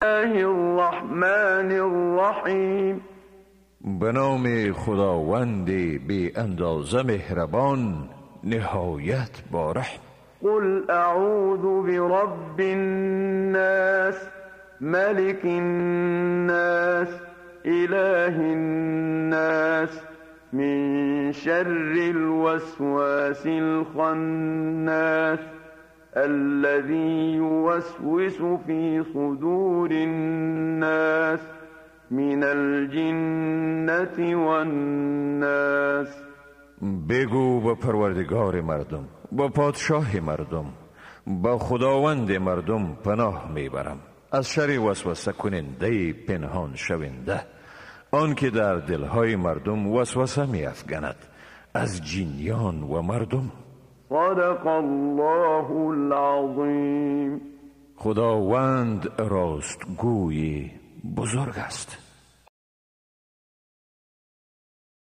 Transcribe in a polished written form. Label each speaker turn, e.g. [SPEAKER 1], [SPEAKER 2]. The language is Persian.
[SPEAKER 1] الله الرحمن الرحیم
[SPEAKER 2] به نام خداوند بی اندازه مهربان نهایت با رحم.
[SPEAKER 1] قل اعوذ برب الناس ملك الناس اله الناس من شر الوسواس الخناس الذي يوسوس في صدور الناس من الجنة والناس.
[SPEAKER 2] بگو با پروردگار مردم، با پادشاه مردم، با خداوند مردم پناه میبرم از شر وسوسه کننده پنهان شونده، آن که در دلهای مردم وسوسه میافکند، از جنیان و مردم.
[SPEAKER 1] صدق الله العظیم.
[SPEAKER 2] خداوند راستگوی بزرگ است.